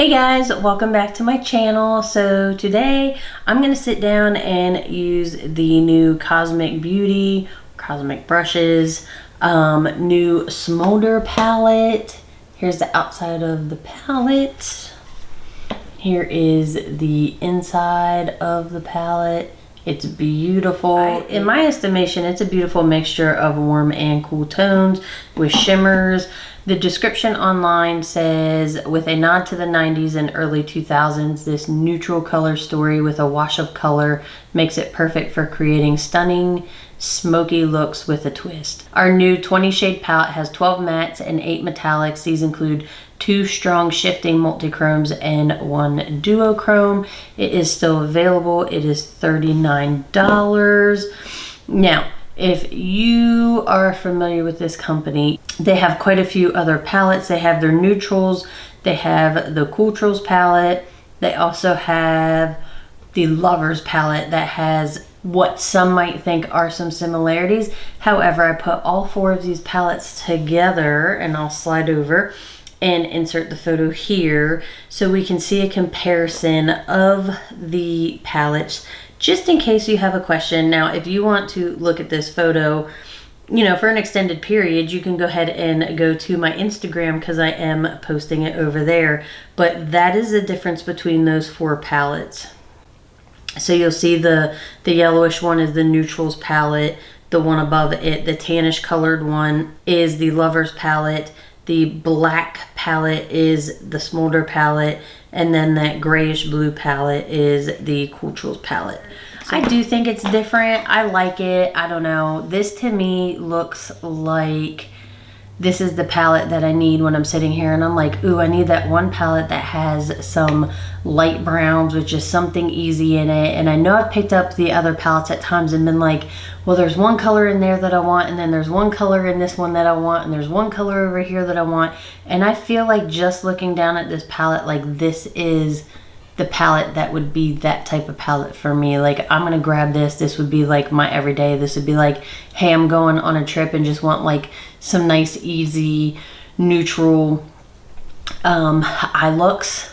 Hey guys, welcome back to my channel. So today I'm going to sit down and use the new Cosmic Beauty, Cosmic Brushes, new Smoulder palette. Here's the outside of the palette. Here is the inside of the palette. It's beautiful. In my estimation, it's a beautiful mixture of warm and cool tones with shimmers. The description online says, with a nod to the 90s and early 2000s, this neutral color story with a wash of color makes it perfect for creating stunning, smoky looks with a twist. Our new 20 shade palette has 12 mattes and 8 metallics. These include 2 strong shifting multichromes and 1 duochrome. It is still available. It is $39. Now, if you are familiar with this company, they have quite a few other palettes. They have their neutrals. They have the Cooltrals palette. They also have the Lovers palette that has what some might think are some similarities. However, I put all 4 of these palettes together, and I'll slide over and insert the photo here so we can see a comparison of the palettes, just in case you have a question. Now, if you want to look at this photo, you know, for an extended period, you can go ahead and go to my Instagram because I am posting it over there. But that is the difference between those 4 palettes. So you'll see the yellowish one is the Neutrals palette. The one above it, the tannish colored one, is the Lovers palette. The black palette is the Smoulder palette, and then that grayish blue palette is the Cooltrals palette. I do think it's different. I like it. I don't know. This to me looks like this is the palette that I need when I'm sitting here and I'm like, ooh, I need that one palette that has some light browns with just something easy in it. And I know I've picked up the other palettes at times and been like, well, there's one color in there that I want, and then there's one color in this one that I want, and there's one color over here that I want. And I feel like just looking down at this palette, like this is the palette that would be that type of palette for me. Like, I'm gonna grab this. This would be like my everyday. This would be like, hey, I'm going on a trip and just want like some nice, easy, neutral eye looks.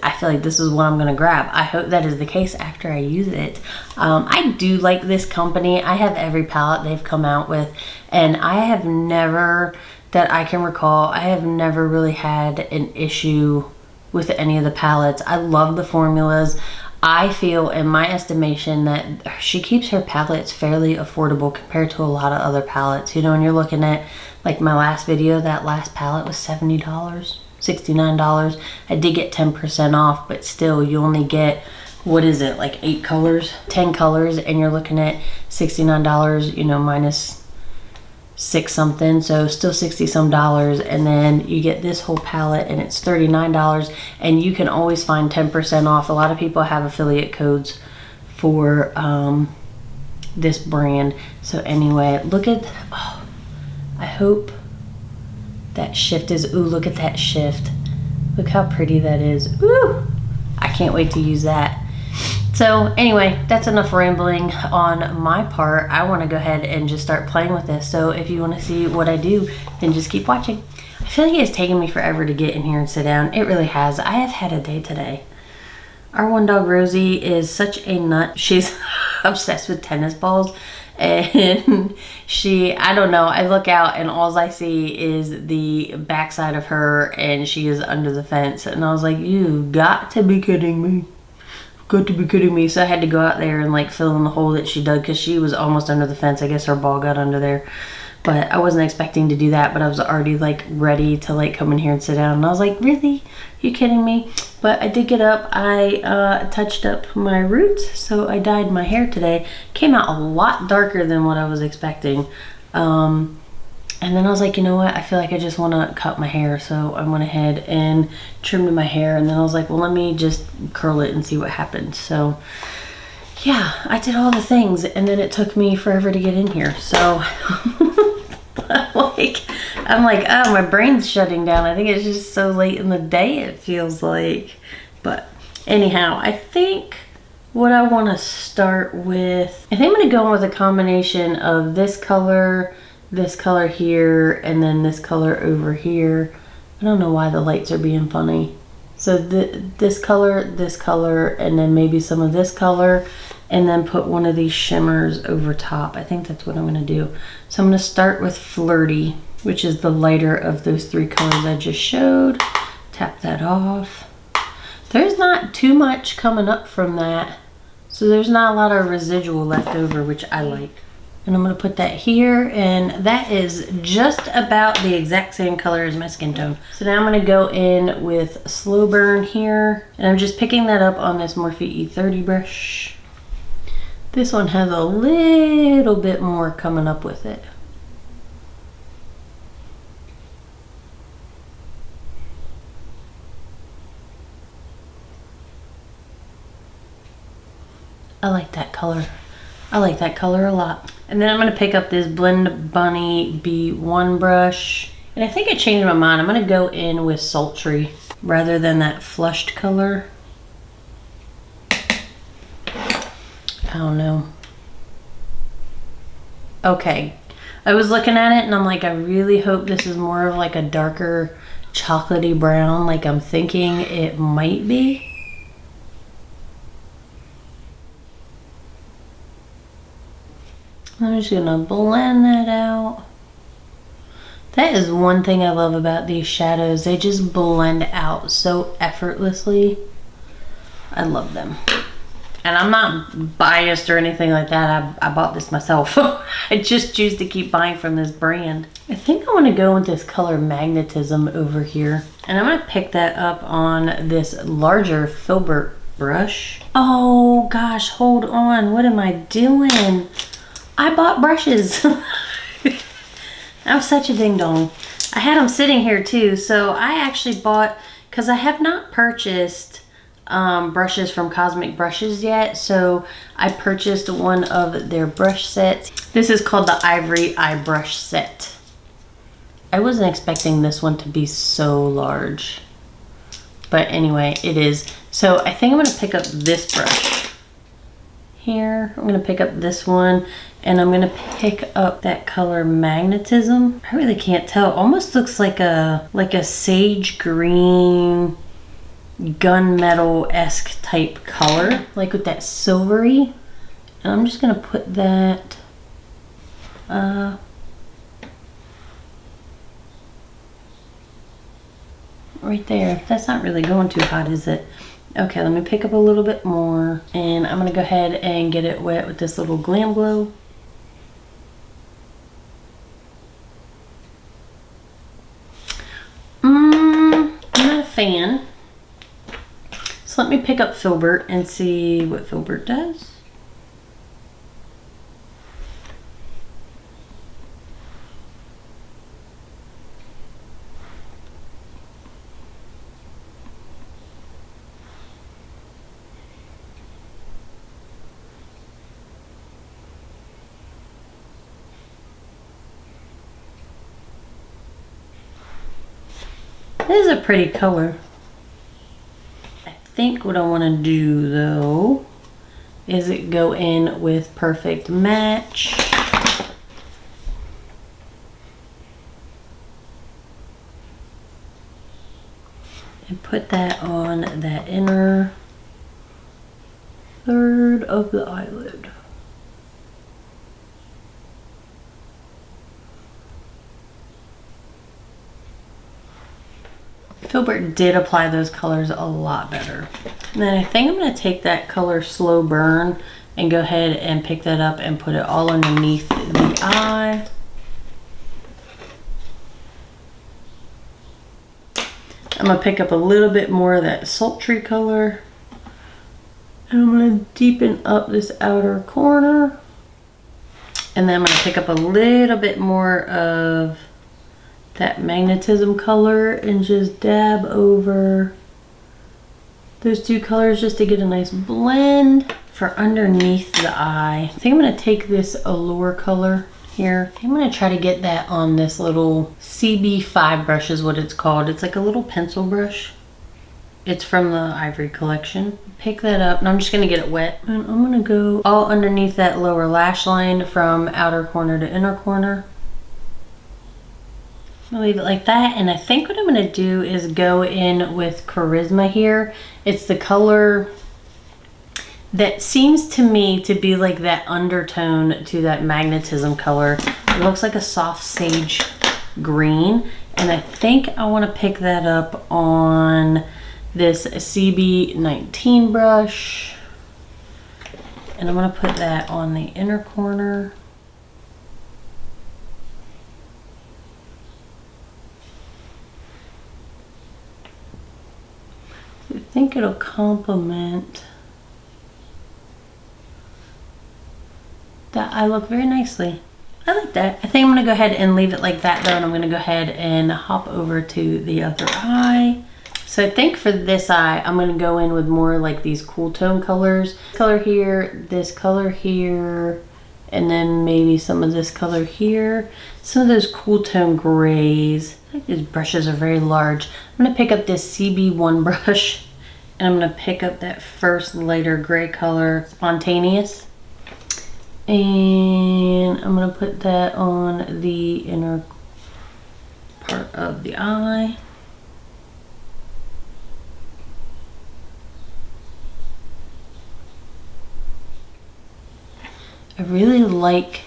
I feel like this is what I'm gonna grab. I hope that is the case after I use it. I do like this company. I have every palette they've come out with, and I have never, that I can recall, I have never really had an issue with any of the palettes. I love the formulas. I feel, in my estimation, that she keeps her palettes fairly affordable compared to a lot of other palettes. You know, when you're looking at like my last video, that last palette was $70, $69. I did get 10% off, but still you only get, what is it, like 8 colors, 10 colors, and you're looking at $69, you know, minus 6 something, so still 60 some dollars. And then you get this whole palette and it's $39, and you can always find 10% off. A lot of people have affiliate codes for this brand. So anyway, look at, oh, I hope that shift is, ooh, look at that shift. Look how pretty that is. Ooh, I can't wait to use that. So anyway, that's enough rambling on my part. I want to go ahead and just start playing with this. So if you want to see what I do, then just keep watching. I feel like it's taken me forever to get in here and sit down. It really has. I have had a day today. Our one dog, Rosie, is such a nut. She's obsessed with tennis balls. And she, I don't know, I look out and all I see is the backside of her, and she is under the fence. And I was like, you got to be kidding me. Got to be kidding me. So I had to go out there and like fill in the hole that she dug because she was almost under the fence. I guess her ball got under there. But I wasn't expecting to do that, but I was already like ready to like come in here and sit down. And I was like, really? You kidding me? But I did get up. I touched up my roots, so I dyed my hair today. Came out a lot darker than what I was expecting. And then I was like, you know what? I feel like I just want to cut my hair. So I went ahead and trimmed my hair. And then I was like, well, let me just curl it and see what happens. So yeah, I did all the things. And then it took me forever to get in here. So I'm like, oh, my brain's shutting down. I think it's just so late in the day, it feels like. But anyhow, I think what I want to start with, I think I'm going to go with a combination of this color here, and then this color over here. I don't know why the lights are being funny. So this color, and then maybe some of this color, and then put one of these shimmers over top. I think that's what I'm gonna do. So I'm gonna start with Flirty, which is the lighter of those three colors I just showed. Tap that off. There's not too much coming up from that, so there's not a lot of residual left over, which I like. And I'm gonna put that here, and that is just about the exact same color as my skin tone. So now I'm gonna go in with Slow Burn here, and I'm just picking that up on this Morphe E30 brush. This one has a little bit more coming up with it. I like that color. I like that color a lot. And then I'm gonna pick up this Blend Bunny B1 brush. And I think I changed my mind. I'm gonna go in with Sultry rather than that flushed color. I don't know. Okay, I was looking at it and I'm like, I really hope this is more of like a darker chocolatey brown like I'm thinking it might be. I'm just gonna blend that out. That is one thing I love about these shadows. They just blend out so effortlessly. I love them. And I'm not biased or anything like that. I bought this myself. I just choose to keep buying from this brand. I think I want to go with this color Magnetism over here. And I'm going to pick that up on this larger Filbert brush. Oh gosh, hold on. What am I doing? I bought brushes. I'm such a ding dong. I had them sitting here too. So I actually bought, because I have not purchased brushes from Cosmic Brushes yet. So I purchased one of their brush sets. This is called the Ivory Eye Brush Set. I wasn't expecting this one to be so large. But anyway, it is. So I think I'm going to pick up this brush here. I'm going to pick up this one. And I'm going to pick up that color Magnetism. I really can't tell. Almost looks like a sage green, gunmetal-esque type color. Like with that silvery. And I'm just going to put that right there. That's not really going too hot, is it? Okay, let me pick up a little bit more. And I'm going to go ahead and get it wet with this little Glam Glow. I'm not a fan. So let me pick up Filbert and see what Filbert does. This is a pretty color. I think what I want to do though is go in with Perfect Match. And put that on that inner third of the eyelid. Filbert did apply those colors a lot better. And then I think I'm going to take that color Slow Burn and go ahead and pick that up and put it all underneath the eye. I'm going to pick up a little bit more of that sultry color. And I'm going to deepen up this outer corner. And then I'm going to pick up a little bit more of that Magnetism color and just dab over those two colors just to get a nice blend for underneath the eye. I think I'm going to take this Allure color here. I'm going to try to get that on this little CB5 brush is what it's called. It's like a little pencil brush. It's from the Ivory collection. Pick that up and I'm just going to get it wet. And I'm going to go all underneath that lower lash line from outer corner to inner corner. I'll leave it like that. And I think what I'm gonna do is go in with Charisma here. It's the color that seems to me to be like that undertone to that magnetism color. It looks like a soft sage green. And I think I wanna pick that up on this CB19 brush. And I'm gonna put that on the inner corner. I think it'll complement that eye look very nicely. I like that. I think I'm gonna go ahead and leave it like that though, and I'm gonna go ahead and hop over to the other eye. So I think for this eye, I'm gonna go in with more like these cool tone colors. This color here, and then maybe some of this color here. Some of those cool tone grays. I think these brushes are very large. I'm gonna pick up this CB1 brush, and I'm gonna pick up that first lighter gray color, Spontaneous. And I'm gonna put that on the inner part of the eye. I really like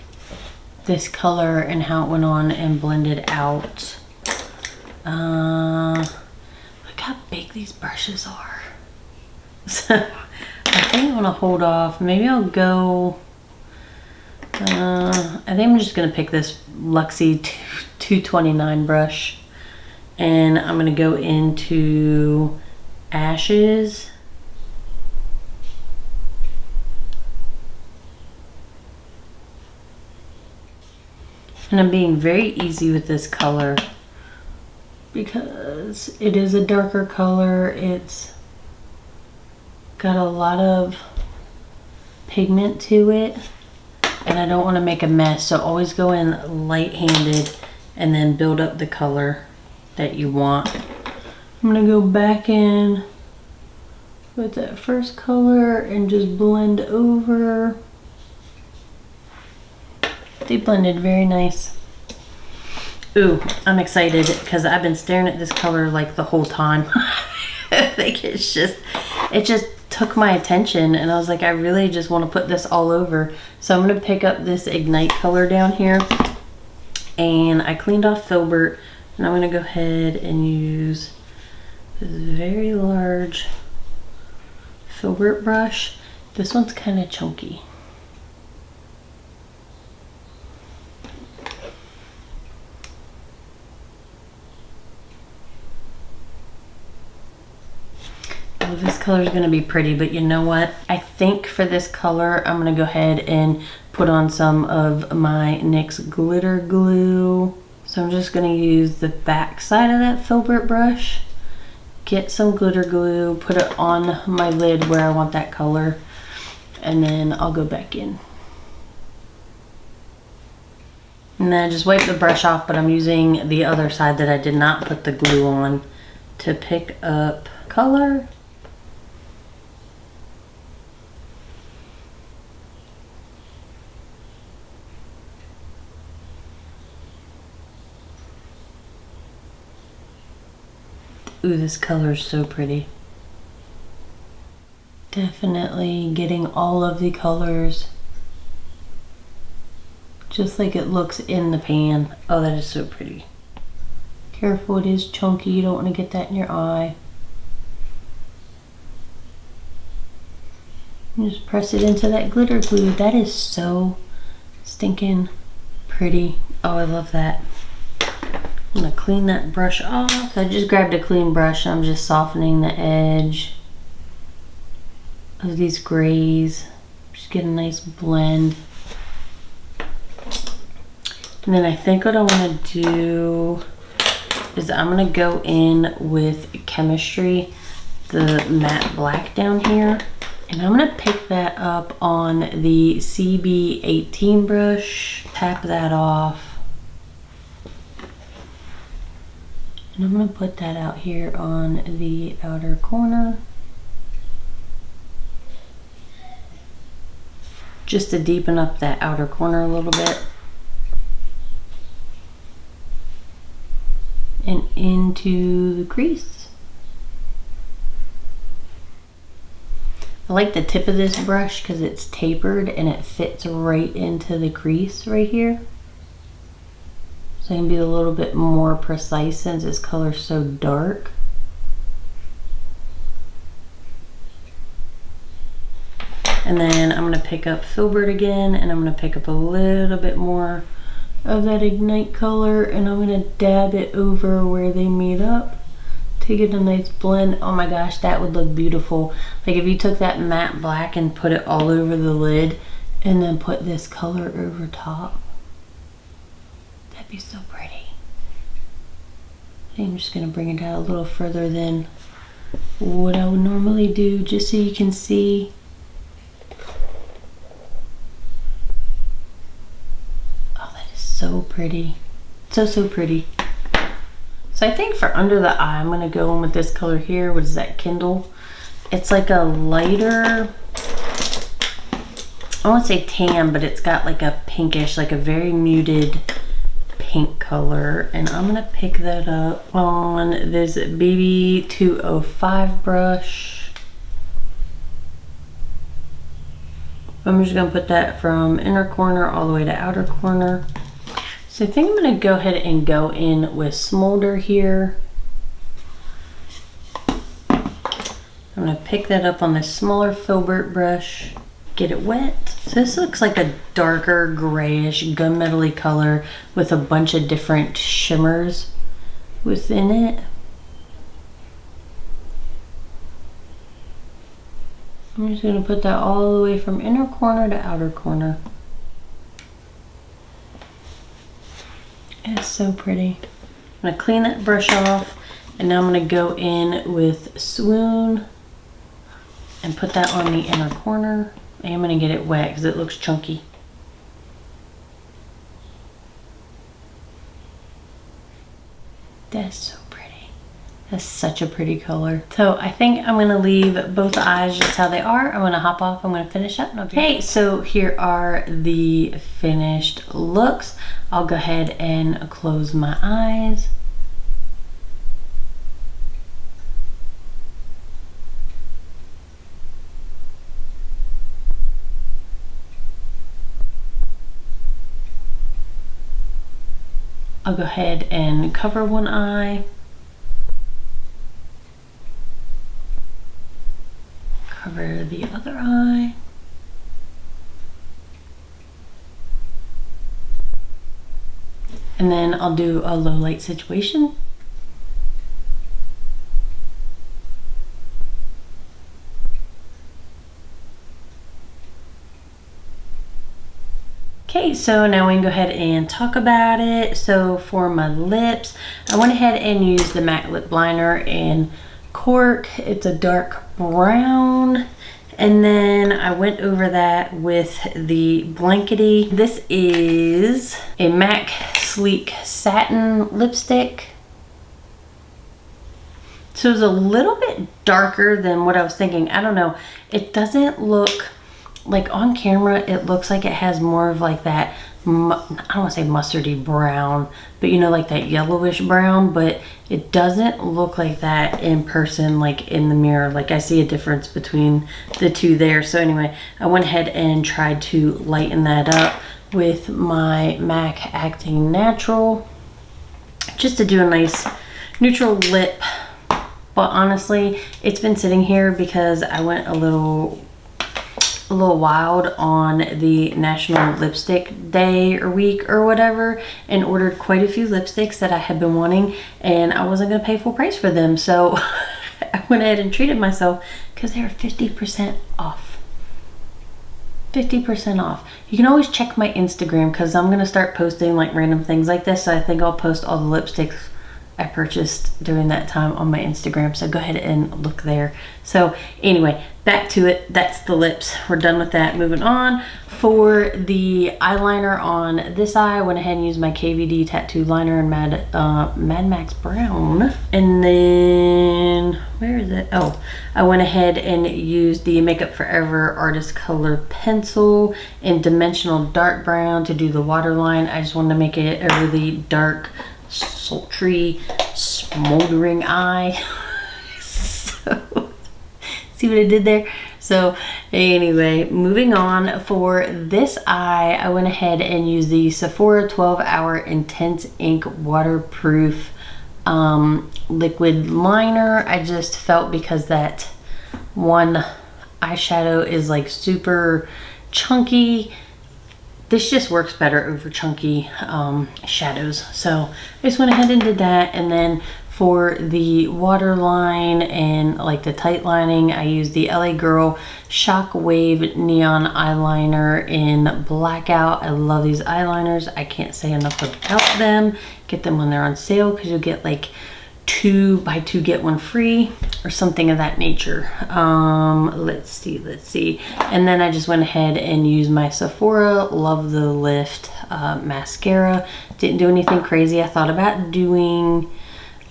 this color and how it went on and blended out. Look how big these brushes are. So I think I'm gonna hold off. Maybe I'll go, I think I'm just gonna pick this Luxie 229 brush, and I'm gonna go into Ashes. And I'm being very easy with this color because it is a darker color. It's got a lot of pigment to it, and I don't want to make a mess, so always go in light-handed and then build up the color that you want. I'm gonna go back in with that first color and just blend over. They blended very nice. Ooh, I'm excited because I've been staring at this color like the whole time. I think it just took my attention, and I was like, I really just want to put this all over. So I'm going to pick up this Ignite color down here, and I cleaned off Filbert, and I'm going to go ahead and use this very large Filbert brush. This one's kind of chunky. Oh, this color is going to be pretty, but you know what? I think for this color, I'm going to go ahead and put on some of my NYX glitter glue. So I'm just going to use the back side of that Filbert brush, get some glitter glue, put it on my lid where I want that color, and then I'll go back in. And then I just wipe the brush off, but I'm using the other side that I did not put the glue on to pick up color. Ooh, this color is so pretty. Definitely getting all of the colors just like it looks in the pan. Oh, that is so pretty. Careful, it is chunky. You don't want to get that in your eye. And just press it into that glitter glue. That is so stinking pretty. Oh, I love that. I'm gonna clean that brush off. I just grabbed a clean brush and I'm just softening the edge of these grays. Just get a nice blend. And then I think what I wanna do is I'm gonna go in with Chemistry, the matte black down here. And I'm gonna pick that up on the CB18 brush, tap that off. And I'm going to put that out here on the outer corner, just to deepen up that outer corner a little bit. and into the crease. I like the tip of this brush because it's tapered and it fits right into the crease right here. So I can be a little bit more precise since this color's so dark. And then I'm gonna pick up Filbert again, and I'm gonna pick up a little bit more of that Ignite color, and I'm gonna dab it over where they meet up to get a nice blend. Oh my gosh, that would look beautiful. Like if you took that matte black and put it all over the lid and then put this color over top. That'd be so pretty. I'm just gonna bring it out a little further than what I would normally do, just so you can see. Oh, that is so pretty. So pretty. So I think for under the eye, I'm gonna go in with this color here. What is that, Kindle? It's like a lighter, I won't say tan, but it's got like a pinkish, like a very muted pink color. And I'm gonna pick that up on this Baby 205 brush. I'm just gonna put that from inner corner all the way to outer corner. So I think I'm gonna go ahead and go in with Smoulder here. I'm gonna pick that up on this smaller filbert brush, get it wet. So this looks like a darker grayish gunmetal-y color with a bunch of different shimmers within it. I'm just gonna put that all the way from inner corner to outer corner. It's so pretty. I'm gonna clean that brush off, and now I'm gonna go in with Swoon and put that on the inner corner. And I'm gonna get it wet because it looks chunky. That's so pretty. That's such a pretty color. So I think I'm gonna leave both eyes just how they are. I'm gonna hop off, I'm gonna finish up. Okay, so here are the finished looks. I'll go ahead and close my eyes. I'll go ahead and cover one eye. Cover the other eye. And then I'll do a low light situation. Okay, so now we can go ahead and talk about it. So for my lips, I went ahead and used the MAC lip liner in Cork. It's a dark brown. And then I went over that with the Blankety. This is a MAC Sleek Satin lipstick. So it's a little bit darker than what I was thinking. I don't know. It doesn't look like on camera. It looks like it has more of like that, I don't want to say mustardy brown, but you know, like that yellowish brown, but it doesn't look like that in person, like in the mirror. Like I see a difference between the two there. So anyway, I went ahead and tried to lighten that up with my MAC Acting Natural, just to do a nice neutral lip. But honestly, it's been sitting here because I went a little wild on the National Lipstick Day or week or whatever, and ordered quite a few lipsticks that I had been wanting, and I wasn't going to pay full price for them. So I went ahead and treated myself because they were 50% off. 50% off. You can always check my Instagram because I'm going to start posting like random things like this. So I think I'll post all the lipsticks I purchased during that time on my Instagram, so go ahead and look there. So anyway, back to it. That's the lips. We're done with that. Moving on. For the eyeliner on this eye, I went ahead and used my KVD tattoo liner in Mad Max Brown. And then where is it? Oh, I went ahead and used the Makeup Forever Artist Color Pencil in Dimensional Dark Brown to do the waterline. I just wanted to make it a really dark, sultry, smoldering eye. So, see what I did there? So anyway, moving on, for this eye, I went ahead and used the Sephora 12-Hour Intense Ink Waterproof liquid liner. I just felt, because that one eyeshadow is like super chunky, this just works better over chunky shadows. So I just went ahead and did that. And then for the waterline and like the tight lining, I used the LA Girl Shockwave Neon Eyeliner in Blackout. I love these eyeliners. I can't say enough about them. Get them when they're on sale, because you'll get like 2 buy 2 get 1 free or something of that nature. Let's see. And then I just went ahead and used my Sephora Love the Lift mascara. Didn't do anything crazy. I thought about doing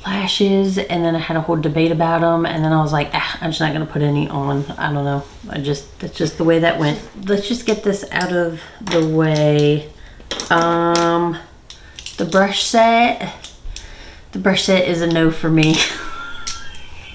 lashes, and then I had a whole debate about them, and then I was like, I'm just not gonna put any on. I don't know, that's just the way that went. Let's just get this out of the way. The brush set is a no for me.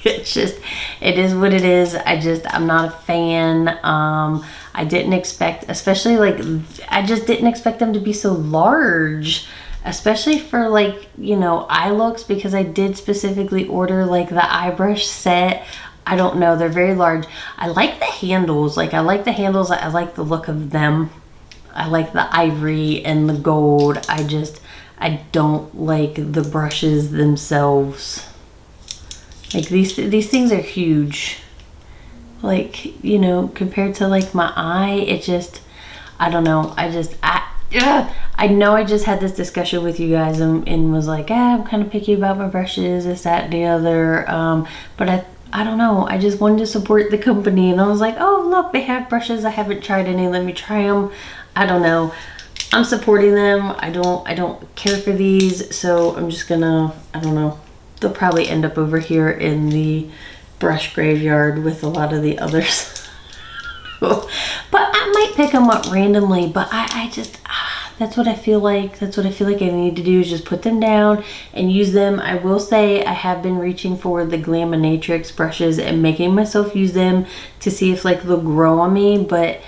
It's just, it is what it is. I'm not a fan. I didn't expect, especially like, I just didn't expect them to be so large, especially for like, you know, eye looks, because I did specifically order like the eye brush set. I don't know, they're very large. I like the handles. Like, I like the handles. I like the look of them. I like the ivory and the gold. I don't like the brushes themselves. Like these things are huge. Like, you know, compared to like my eye, it just, I don't know. I know I just had this discussion with you guys and was like, I'm kind of picky about my brushes, this, that, and the other. But I don't know. I just wanted to support the company, and I was like, oh, look, they have brushes. I haven't tried any. Let me try them. I don't know. I'm supporting them. I don't care for these, so I'm just gonna, I don't know. They'll probably end up over here in the brush graveyard with a lot of the others. But I might pick them up randomly, but I just, that's what I feel like. That's what I feel like I need to do, is just put them down and use them. I will say I have been reaching for the Glaminatrix brushes and making myself use them to see if like they'll grow on me, but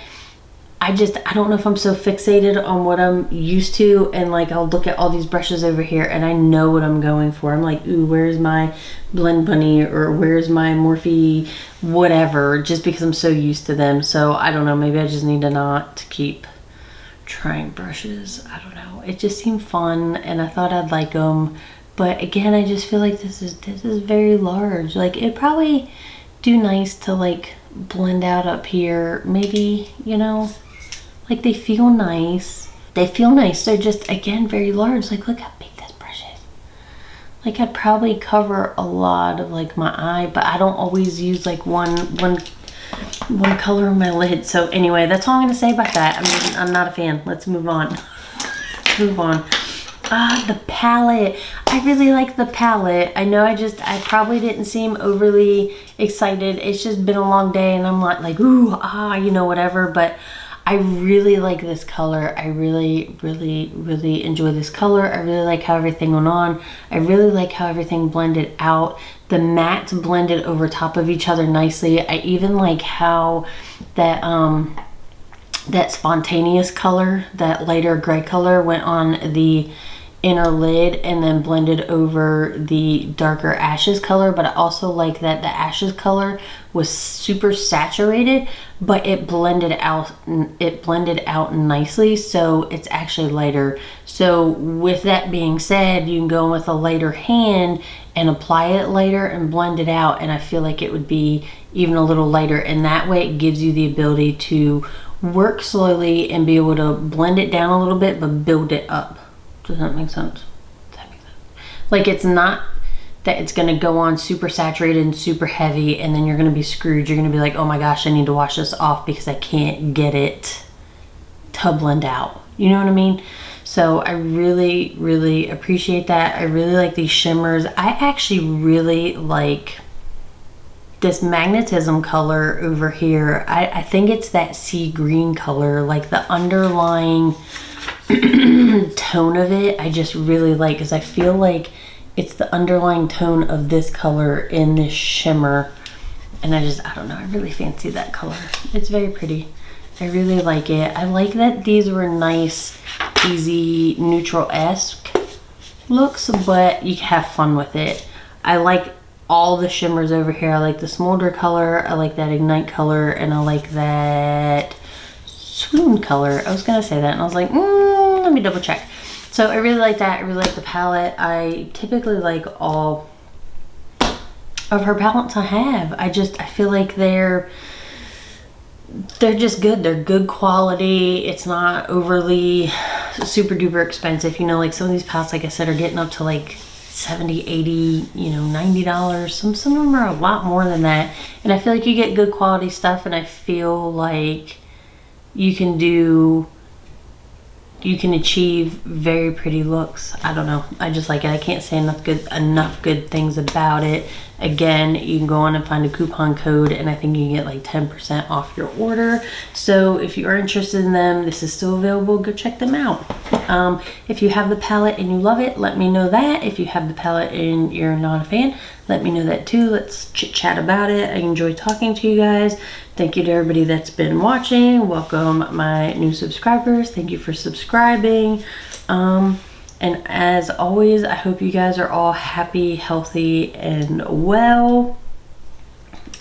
I don't know if I'm so fixated on what I'm used to, and like I'll look at all these brushes over here and I know what I'm going for. I'm like, ooh, where's my Blend Bunny, or where's my Morphe whatever, just because I'm so used to them. So I don't know, maybe I just need to not keep trying brushes. I don't know. It just seemed fun and I thought I'd like them. But again, I just feel like this is very large. Like, it'd probably do nice to like blend out up here. Maybe, you know, like they feel nice. They feel nice. They're just, again, very large. Like, look how big this brush is. Like, I'd probably cover a lot of like my eye, but I don't always use like one color on my lid. So anyway, that's all I'm gonna say about that. I'm not a fan. Let's move on. Move on. The palette. I really like the palette. I know I probably didn't seem overly excited. It's just been a long day and I'm not like, ooh, you know, whatever. But I really like this color. I really, really, really enjoy this color. I really like how everything went on. I really like how everything blended out. The mattes blended over top of each other nicely. I even like how that that spontaneous color, that lighter gray color, went on the inner lid and then blended over the darker ashes color. But I also like that the ashes color was super saturated, but it blended out nicely, so it's actually lighter. So with that being said, you can go in with a lighter hand and apply it lighter and blend it out, and I feel like it would be even a little lighter, and that way it gives you the ability to work slowly and be able to blend it down a little bit but build it up. Does that make sense? Does that make sense? Like, it's not that it's gonna go on super saturated and super heavy and then you're gonna be screwed. You're gonna be like, oh my gosh, I need to wash this off because I can't get it to blend out. You know what I mean? So I really, really appreciate that. I really like these shimmers. I actually really like this magnetism color over here. I think it's that sea green color, like the underlying tone of it. I just really like, because I feel like it's the underlying tone of this color in this shimmer. And I don't know, I really fancy that color. It's very pretty. I really like it. I like that these were nice, easy, neutral-esque looks, but you can have fun with it. I like all the shimmers over here. I like the Smoulder color, I like that Ignite color, and I like that Swoon color. I was gonna say that and I was like, let me double check. So I really like that. I really like the palette. I typically like all of her palettes I have. I feel like they're just good. They're good quality. It's not overly super duper expensive. You know, like some of these palettes, like I said, are getting up to like $70, $80, you know, $90. Some of them are a lot more than that. And I feel like you get good quality stuff, and I feel like you can achieve very pretty looks. I don't know. I just like it. I can't say enough good things about it. Again, you can go on and find a coupon code, and I think you can get like 10% off your order. So if you are interested in them, this is still available. Go check them out. If you have the palette and you love it, let me know that. If you have the palette and you're not a fan, let me know that too. Let's chit chat about it. I enjoy talking to you guys. Thank you to everybody that's been watching. Welcome my new subscribers. Thank you for subscribing. And as always, I hope you guys are all happy, healthy, and well.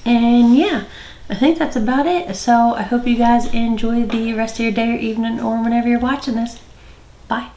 And yeah, I think that's about it. So I hope you guys enjoy the rest of your day or evening or whenever you're watching this. Bye.